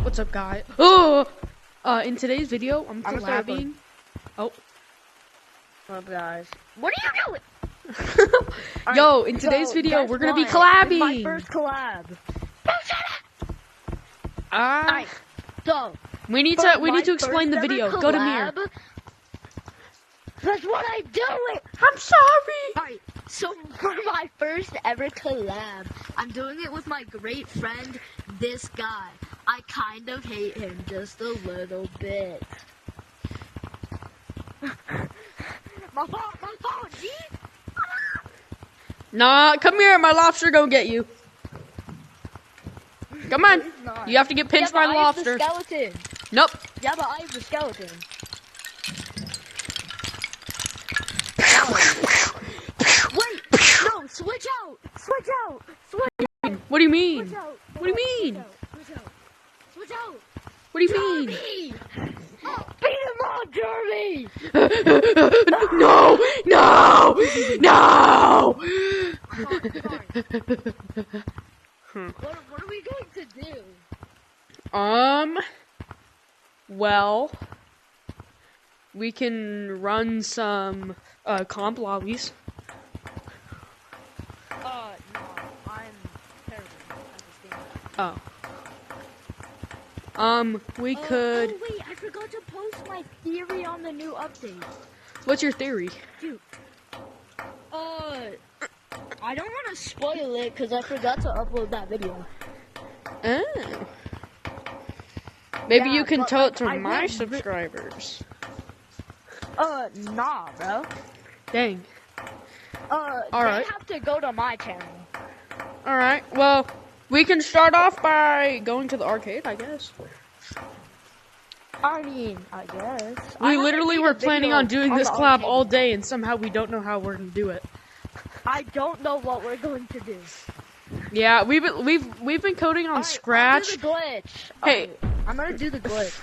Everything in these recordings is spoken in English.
What's up, guys? Oh, in today's video, I'm collabing. Oh, What up, guys? What are you doing? Yo, in today's video, we're gonna be collabing. My first collab. Alright, so we need to explain the video. Go to mirror. That's what I'm doing. I'm sorry. Alright, so for my first ever collab, I'm doing it with my great friend, this guy. I kind of hate him just a little bit. My phone, G. Nah, come here, my lobster gonna get you. Come on, you have to get pinched by the lobster. I have the skeleton. Nope. Yeah, but I have the skeleton. Wait, no, switch out. What do you mean? What do you mean? Switch out. What do you mean? Beat him on, Jeremy! No! What are we going to do? Well, we can run some, comp lobbies. No, I'm terrible at this game. We could... Oh, wait, I forgot to post my theory on the new update. What's your theory? Dude, I don't want to spoil it because I forgot to upload that video. Oh. Maybe Yeah, you can but, tell it to I my would- subscribers. Nah, bro. Dang. They have to go to my channel. Alright, well, we can start off by going to the arcade, I guess. I mean, I guess. We literally were planning on doing this collab all day, and somehow we don't know how we're gonna do it. I don't know what we're going to do. Yeah, we've been coding on Scratch. I'll do the glitch. Hey, I'm gonna do the glitch.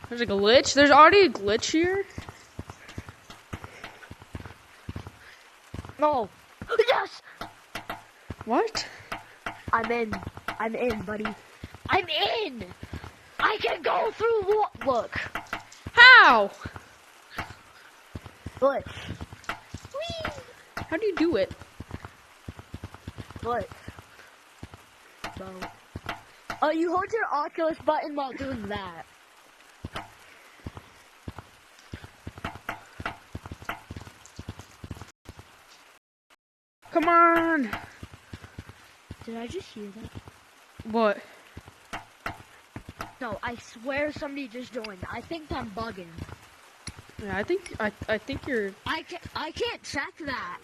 there's a glitch. There's already a glitch here. No. Yes. What? I'm in, buddy. I'm in. I can go through. Look. How? Glitch. How do you do it? Glitch. So. You hold your Oculus button while doing that. Come on. Did I just hear that? What? No, I swear somebody just joined. I think I'm bugging. Yeah, I think you're. I can't check that.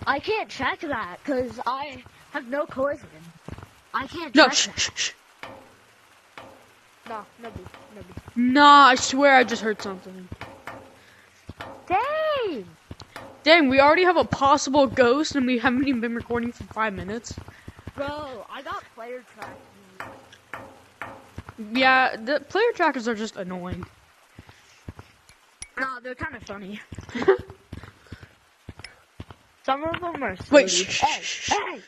I can't check that because I have no collision. I can't check that. Shh. No, nobody. Nah, I swear I just heard something. Dang, we already have a possible ghost and we haven't even been recording for 5 minutes. Bro, I got player tracking. Yeah, the player trackers are just annoying. No, they're kind of funny. Some of them are silly. Wait, Hey!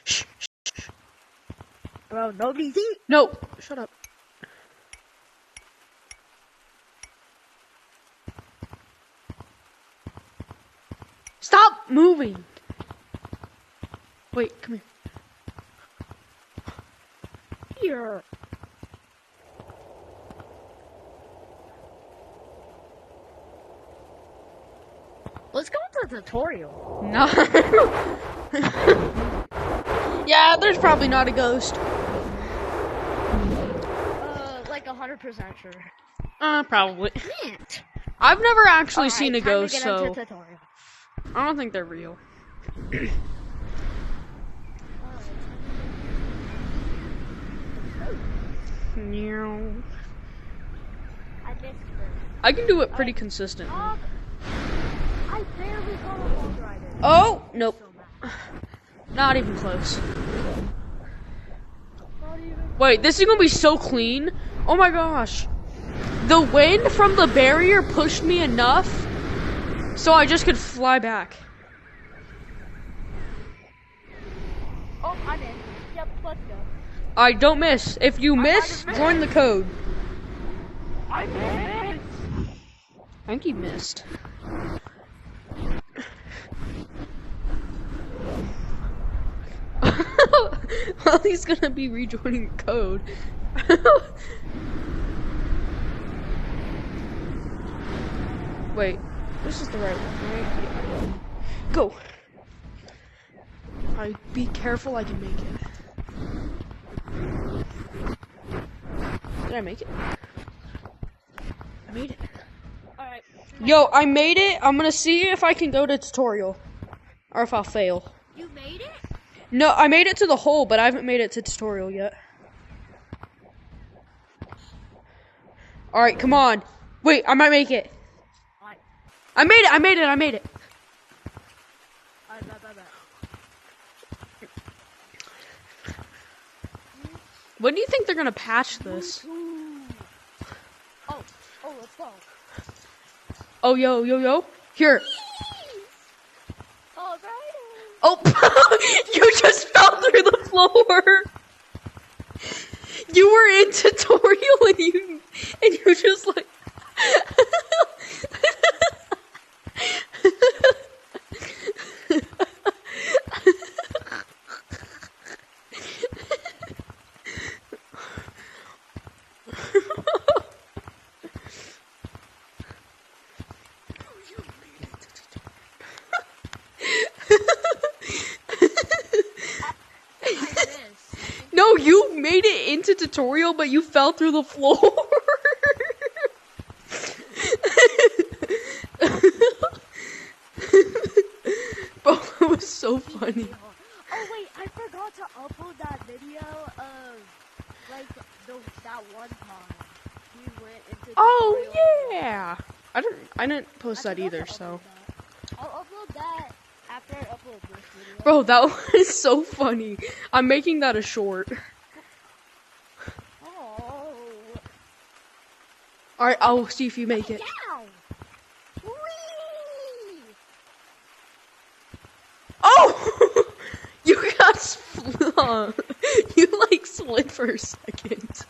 Bro, nobody's eat. No, shut up. Stop moving. Wait, come Here. Let's go into the tutorial. No. Yeah, there's probably not a ghost. Like 100% sure. Probably. Can't. I've never actually seen a time to ghost, get so into tutorial. I don't think they're real. Meow. I missed her. I can do it pretty consistently. I barely got a log rider. Oh, nope. Not even close. Wait, this is gonna be so clean. Oh my gosh. The wind from the barrier pushed me enough so I just could fly back. Oh, I'm in. Yep, let's go. Alright, don't miss. If you miss, join the code. I missed. I think he missed. Well, he's gonna be rejoining the code. Wait, this is the right one, right? Yeah. Go. Alright, be careful, I can make it. Did I make it? I made it. Alright. Yo, I made it. I'm gonna see if I can go to tutorial. Or if I'll fail. You made it? No, I made it to the hole, but I haven't made it to tutorial yet. Alright, come on. Wait, I might make it. Alright. I made it, I made it, I made it. Alright, bet. When do you think they're gonna patch this? Oh, let's go. Oh, yo. Here. Oh, right. Oh, you just fell through the floor. You were in tutorial and you just like. No, you made it into tutorial, but you fell through the floor. Bro, it was so funny. Oh wait, I forgot to upload that video of like that one time we went into. Oh tutorial. yeah. I didn't post that either, so. I'll upload that after I upload this video. Bro, that was so funny. I'm making that a short. Oh. Alright, I'll see if you make it. Down. Whee! Oh! You got you like slid for a second.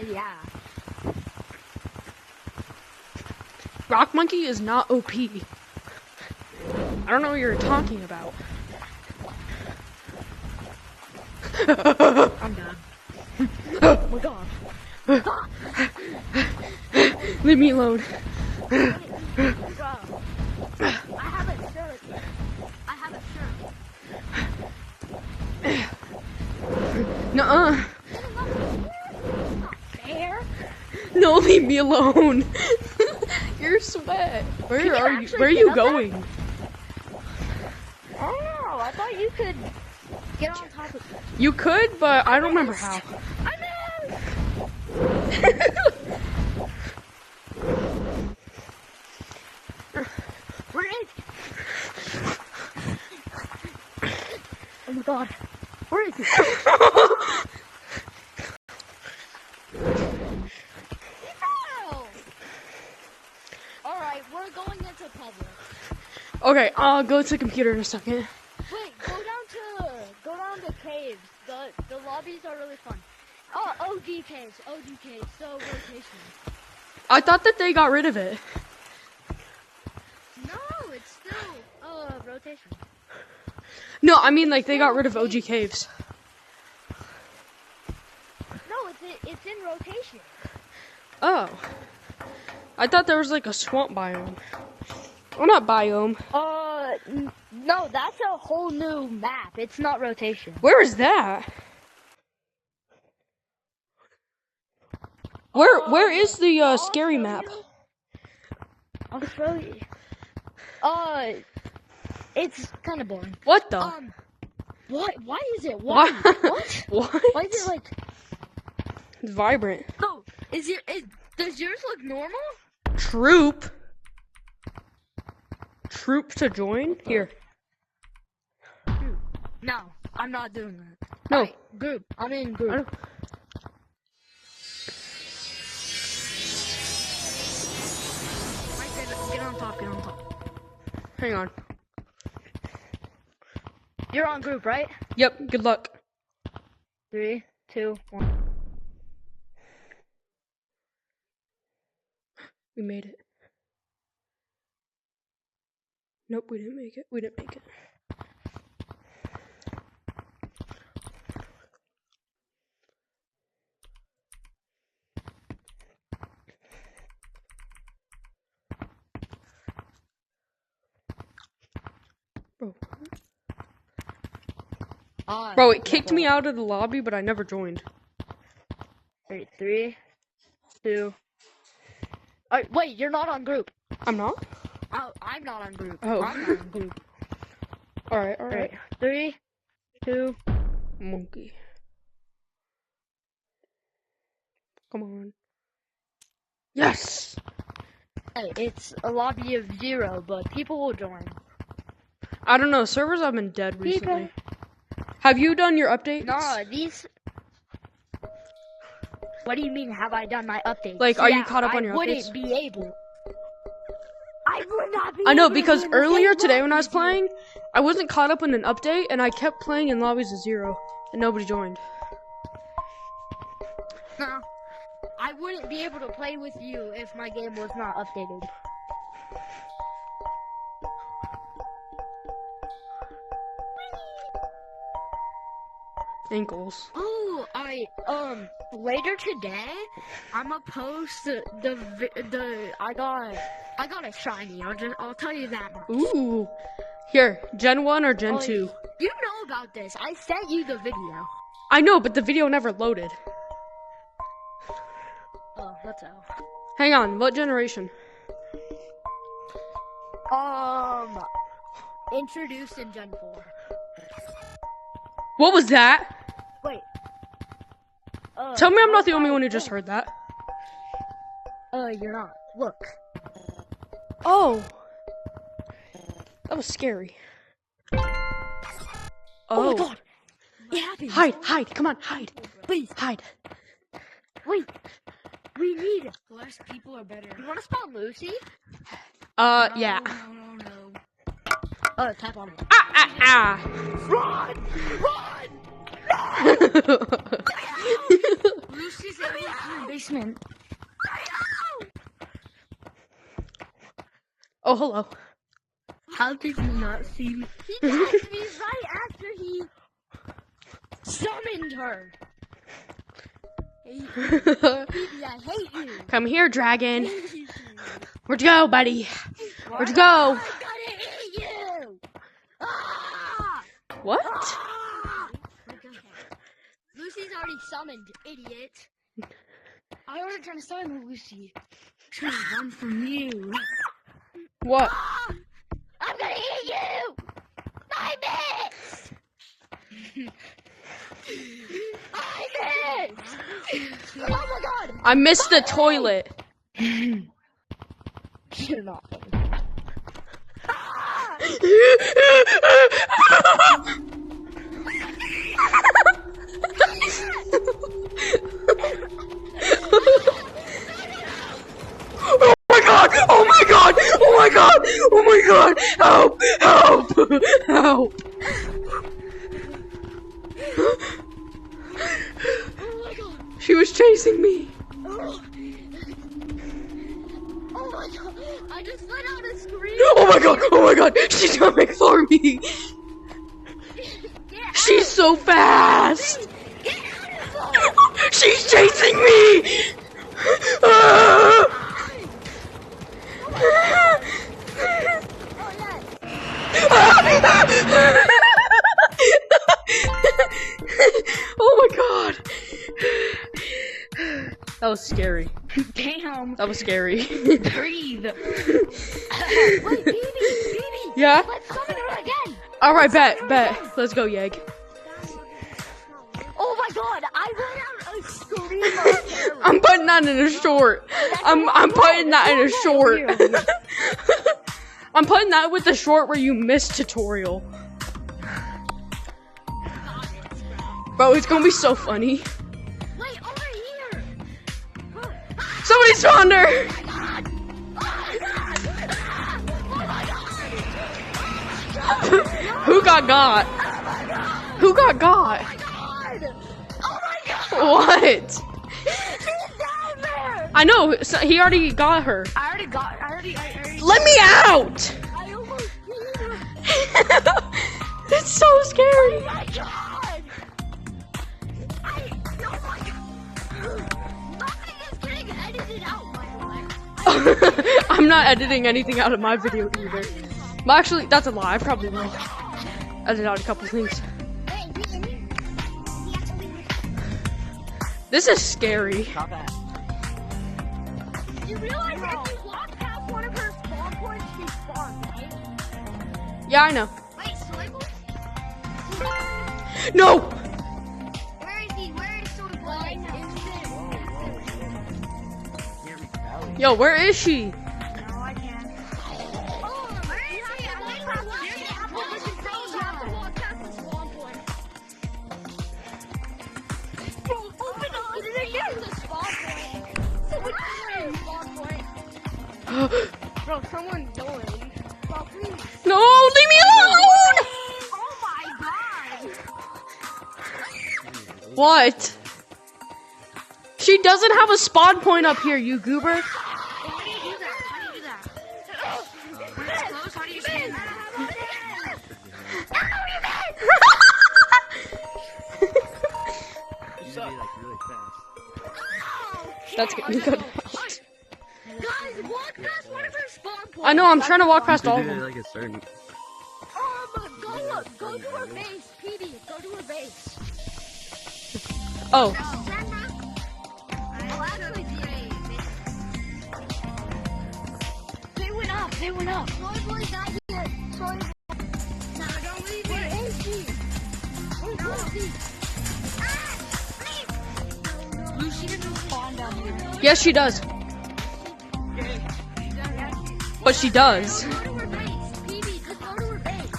Yeah. Rock Monkey is not OP. I don't know what you're talking about. I'm done. Oh my god. Leave me alone. Bro. I have a shirt. Nuh-uh. Not fair. No, leave me alone. You're sweat. Where are you going? Oh, I thought you could get on top of it. You could, but I don't remember how. I missed! Where is he? Oh my god. Where is he? Alright, we're going into public. Okay, I'll go to the computer in a second. Wait, go down to caves. The lobbies are really fun. Oh, OG caves, so rotation. I thought that they got rid of it. No, it's still rotation. No, I mean like they got rid of OG Caves. No, it's in rotation. Oh. I thought there was like a swamp biome. Well, not biome. No, that's a whole new map. It's not rotation. Where is that? Where is the scary map? I'll show you. It's kind of boring. What the? What? Why is it? Why? What? What? Why is it like? It's vibrant. No, does yours look normal? Troop to join? Here. No, I'm not doing that. No. Right, group. I'm in group. Get on top. Hang on. You're on group, right? Yep, good luck. 3, 2, 1. We made it. Nope, we didn't make it. We didn't make it. Bro, it kicked me out of the lobby, but I never joined. Wait, 3, 2. Wait, you're not on group. I'm not? Oh, I'm not on group. Oh. I'm not on group. Alright. 3, 2. Monkey. Come on. Yes! Hey, it's a lobby of 0, but people will join. I don't know, servers have been dead recently. Have you done your updates? No, these... What do you mean, have I done my updates? Like, are you caught up on your updates? I wouldn't be able. I would not be I know, able because to earlier say today when I what was you playing, I wasn't caught up in an update, and I kept playing in lobbies of 0, and nobody joined. do. No, I wouldn't be able to play with you if my game was not updated. Ankles. Oh, later today, I'ma post I got a shiny. I'll tell you that much. Ooh. Here, Gen 1 or Gen 2? You know about this. I sent you the video. I know, but the video never loaded. Oh, that's out. Hang on, what generation? Introduced in Gen 4. What was that? Wait. Tell me I'm not the only one who just heard that. You're not. Look. Oh. That was scary. Oh my god. It happened. Hide, come on, hide. Please. Hide. Wait. We need less people are better. You wanna spawn Lucy? Yeah. No. Tap on it. Ah. Run! Lucy's in the basement. Oh, hello. How did you not see me? He touched me right after he summoned her. Phoebe, I hate you. Come here, dragon. Where'd you go, buddy? Where'd you go? I'm gonna eat you. Ah! What? Ah! Lucy's already summoned, idiot. I wasn't trying to summon Lucy. Trying to run from you. What? Ah! I'm gonna eat you! I missed! I missed! Oh my god! I missed the toilet. You're not. Ah! Oh my god! Oh my god! Oh my god! Help! Help! Help! Oh my god! She was chasing me. Oh my god! I just let out a scream! Oh my god! Oh my god! She's coming for me! She's so fast! Get out of the She's chasing me! Ah! Oh my god! That was scary. Damn! That was scary. Breathe! Wait, baby! Yeah? Let's summon her again! Alright, bet. Let's go, Yeg. Oh my god! I let out a scream of terror! I'm putting that in a short. I'm putting that in a short. I'm putting that with the short where you missed tutorial. Bro, it's gonna be so funny. Wait, over here! Somebody spawned her! Oh my god! Oh my god! Who got got? Oh my god! Who who got? Oh my god! Oh my god! What? He's down there! I know. So he already got her. I already. Let me out! I almost beat him. It's so scary. Oh my god! Oh my god! Nothing is getting edited out, by the way. I'm not editing anything out of my video either. Well, actually, that's a lie. I probably will edit out a couple things. This is scary. Stop that. You realize if you walk past one of her spawn points, she spawns, right? Yeah, I know. Wait, Soyboy? No! Where is he? Where is Soyboy? Yo, where is she? No, I can't. Oh, where is he? I'm waiting for one. You have to walk past the spawn point. Bro, open up. Did they get the spawn point? Someone get the spawn point. Bro, someone joined. Bro, please. No, leave me alone! Oh my god. What? She doesn't have a spawn point up here, you goober. How do you do that? How do you do that? When it's close, how do you stand there? You should be like really fast. That's getting good. Guys, walk past one of her spawn points. I know, I'm trying to walk past You all should of do them. like a certain. Go to her base, PD. Go to her base. Oh, They went up. They went up. Soyboy's not here. Soyboy. No, don't leave me. Where is she? Where is she? Lucy didn't spawn down here. yes, she does. But she does. Go to her base. PD, just go to her base.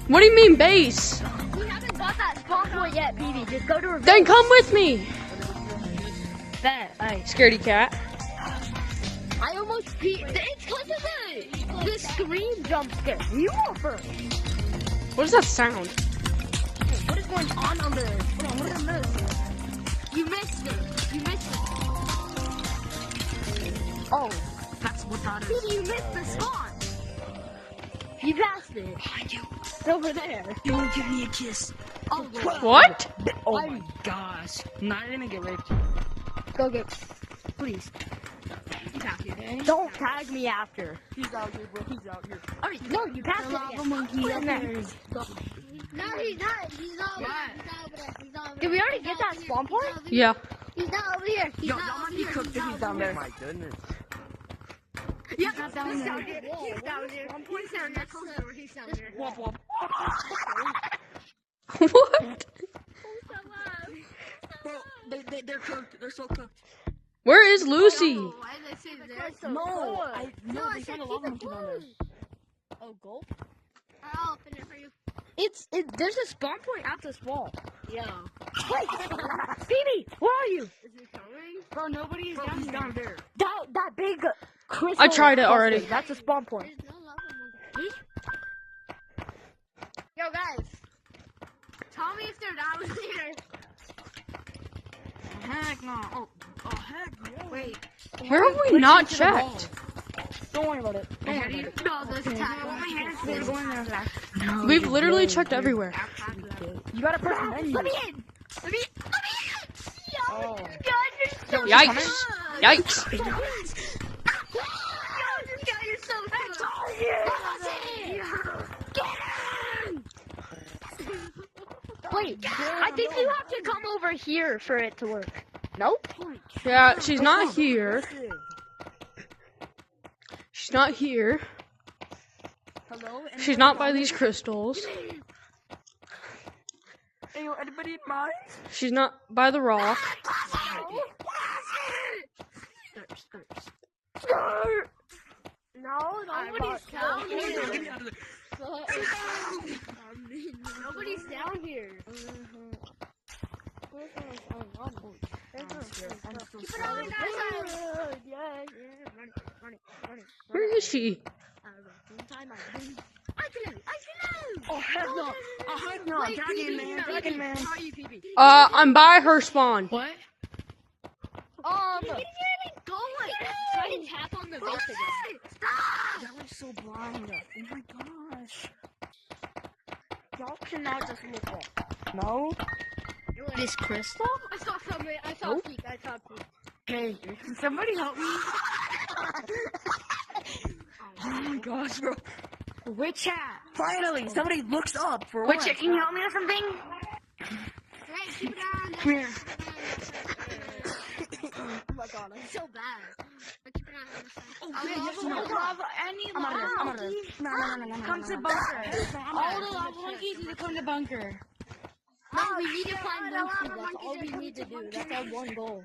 What do you mean, base? We haven't got that spawn point yet, PD. Just go to her base. Then come with me. Bet. Scaredy cat. I almost beat. It's because of the scream jump scare. You were first. What does that sound? What is going on under there? Hold on, what did I miss? You missed it. You missed it. Oh, that's what that is. You missed the spawn. You passed it. Behind you. It's over there. You won't give me a kiss. Oh, What? Oh my gosh. Not gonna get raped. go get. Please. He's out here. Don't tag me after. He's out here, bro. He's out here. Alright, no, you passed it. Lava monkey Put up it there. there. No, he's not. He's not. He's not over there. He's not over Did we there. already get that spawn point? Yeah. He's not over here. He's Yo, not y'all over might be here. cooked if he's down there. My goodness. Yeah, He's down there. He's down there. He's down there. He's down there. Wop, wop. What? Bro, they're cooked. They're so cooked. Where is Lucy? Why did they say there? No, No, I they said found a keep lava it monkey down there. closed. Oh, gulp. I'll open it for you. There's a spawn point at this wall. Yo. Wait, Phoebe, where are you? Is he coming? Bro, nobody's Bro, he's down there. That big crystal. I tried it cluster, already. That's a spawn point. There's no lava monkey. Yo, guys. Tell me if they're down here. Heck no. Oh, heck yeah. Wait, Where have we not checked? don't worry about it. Don't Hey, worry about it. No, this time. We're going there. No, We've literally checked everywhere. You gotta press the menu. Let me in. Let me in. Yo, Oh. guys, you're so Yikes. good. Yikes. Yo, this guy is so good. Get in. Wait, I think you have to come over here for it to work. Nope. Yeah, she's not here. She's not here. Hello? She's not by these crystals. Hey, yo, anybody in mine? She's not by the rock. No, nobody's down Get me here. out of there. Nobody's down here. Keep it on, guys. Where is she? I can live. Oh, heck no. Oh, heck no. Dragon man. Dragon man. How are you, PB? I'm by her spawn. What? Going. Try to tap on the base again. Stop! That was so blind. Oh my gosh. Y'all cannot just look up. No? This crystal? I saw somebody. I saw Oh. peek. I saw peek. Hey, can somebody help me? Oh my gosh, bro. Which hat? Finally, somebody looks up for Which once. hat? Can you help me with something? Right, keep it on. Come here. Oh my god, I'm so bad. But keep it on. Oh, yeah, yes, no. I need I'm out of this. I'm out of this. No. Come to bunker. All the lava monkeys need to come to bunker. No, we need to find Lucy. That's all we need to do. That's our one goal.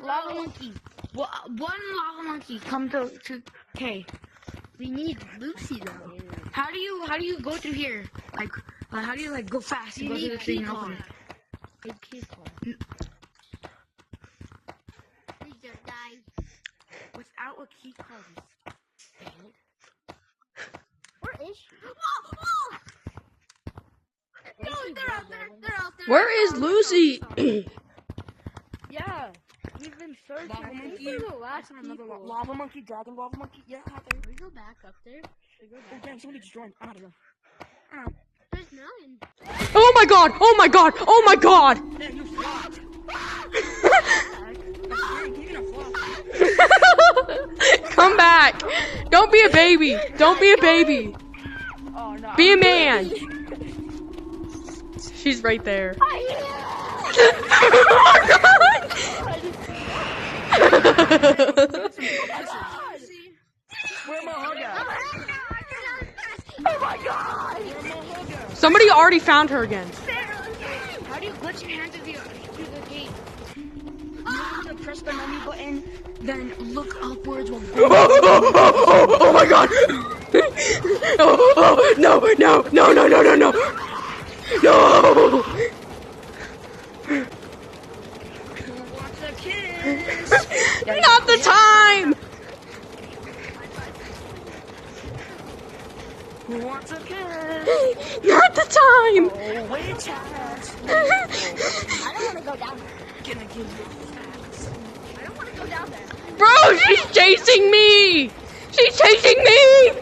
Lava monkey. Well, one lava monkey come to K. We need Lucy though. How do you go through here? Like how do you like go fast? You go need through the thing and key open card. it. Big key card. Please don't die. Without a key card. Where is she? No, they're out there. They're out there. Where is Lucy? Yeah. We've been searching. Lava I think monkey. we're the last Another people. lava monkey, dragon lava monkey. Yeah, out there. Should we go back up there? Should we go Oh, back? damn, somebody just joined. I'm out of there. There's none. Oh my god! Oh my god! Oh my god! Damn, you flopped. Dang, you're gonna flop. Come back! Don't be a baby! Don't be a baby! Oh, no. Be a man! She's right there. Where my hug at? Oh my god! Where my hug at? Somebody already found her again. How do you glitch your hand through the gate? You have to press the menu button, then look upwards while Oh my god! No! No! wants a kiss. Not the time! Who wants a kiss? Not the time! Oh, witch hat. I don't want to go down there. Gonna give you I don't want to go down there. Bro, she's chasing me! She's chasing me!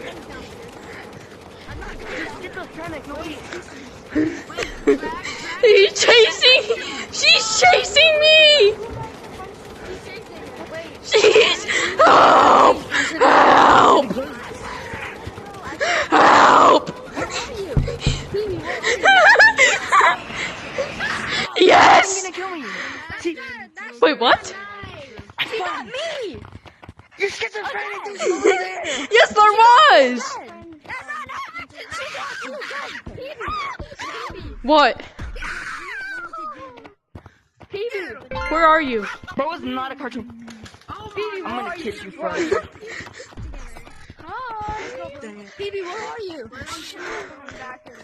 Get the panic, nobody. She's chasing me! She's help! Help! Help! Yes! Gonna kill me. Wait, what? She got me. You're schizophrenic. There's nobody there. Yes, there was! What? Where are you? Bro, it's not a cartoon. I'm gonna kiss you first. Phoebe, where are you?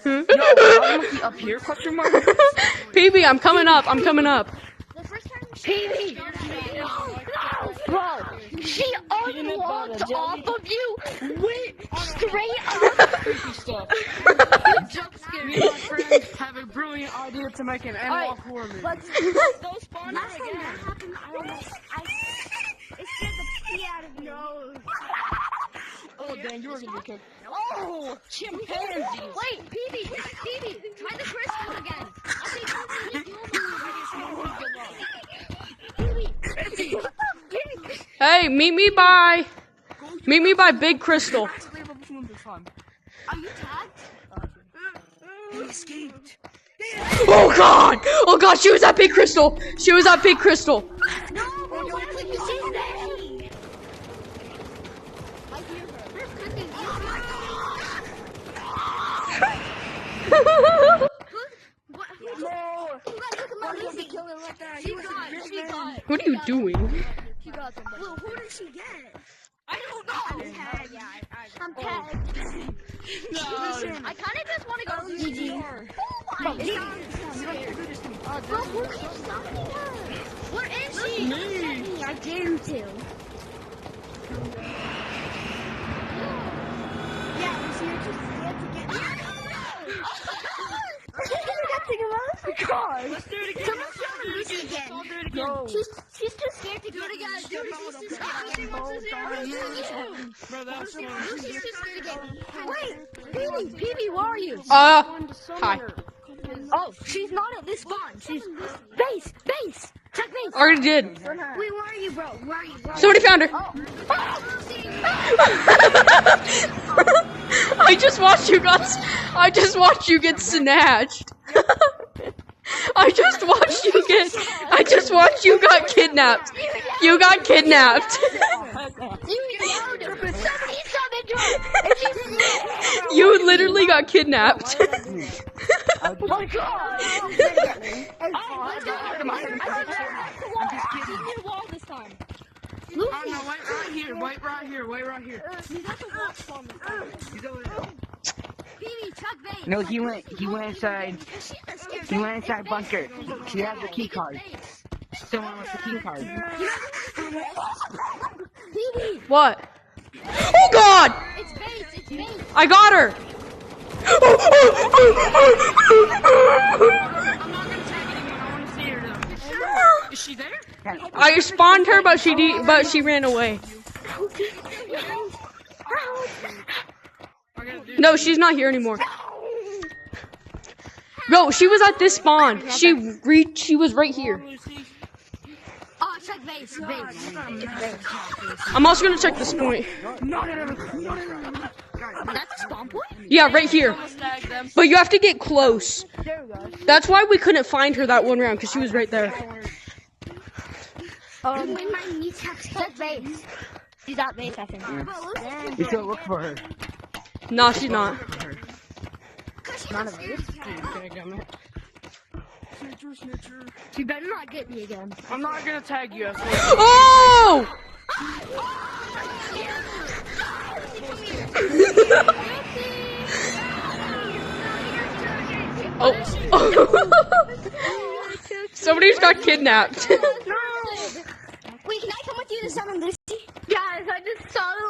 Yo, I'm monkey up here? Question mark. PB, I'm coming up. I'm coming up. The first time Phoebe! Bro, she unlocked off of you, went straight up. Creepy stuff. Jump scare. Me and my friends have a brilliant idea to make an analog horror movie. let's Go spawn last her time again. that happened, it scared the pee out of me. No. Oh, dang, you were gonna be kicked. Oh, chimpanzees. Wait, Phoebe, try the crystal again. I think Hey, meet me by Big Crystal. Are you tagged? He escaped. Oh god! Oh god, she was at Big Crystal! She was at Big Crystal! no, why would you say that? I hear her. We're cooking. What? No. Look at my Lucy. Kill him like that. She got. What are you doing? She got somebody. Well, who did she get? I don't know. I'm tagged. Listen, I kind of just want to go. GG. Oh my god. Bro, who keeps stopping her? Where is she? Me. I dare you to. Yeah, Lucy, you're too scared to get. God. Let's do it again. Someone show me Lucy again. I'll do it again. No. She's too scared to do it again. She's too scared. Bro, that was fun. Lucy's too scared again. Wait, Phoebe, where are you? Hi. Oh, she's not at this spawn. She's base. Check base. Already did. Wait, where are you, bro? Where are you? Somebody found her. I just watched you guys. I just watched you get snatched. I just watched you got kidnapped. You got kidnapped. You literally got kidnapped. Oh my God. Oh no, wait right here. He's over there. Phoebe, check base. No, he went inside. He went inside bunker. She has the key card. Someone wants the key card. Phoebe, What? Oh God! it's base. I got her. I'm not gonna tag anyone. I want to see her though. Is she there? I spawned her, but she ran away. No, she's not here anymore. No, she was at this spawn. She was right here. Oh, check base. I'm also gonna check this point. That's a spawn point? Yeah, right here. But you have to get close. That's why we couldn't find her that one round, because she was right there. Check base. She's at base, I think. You should look for her. No, she's not. She better not get me again. I'm not gonna tag you. Oh! Oh. Somebody just got kidnapped. Wait, can I come with you to summon Lucy? Guys, I just saw the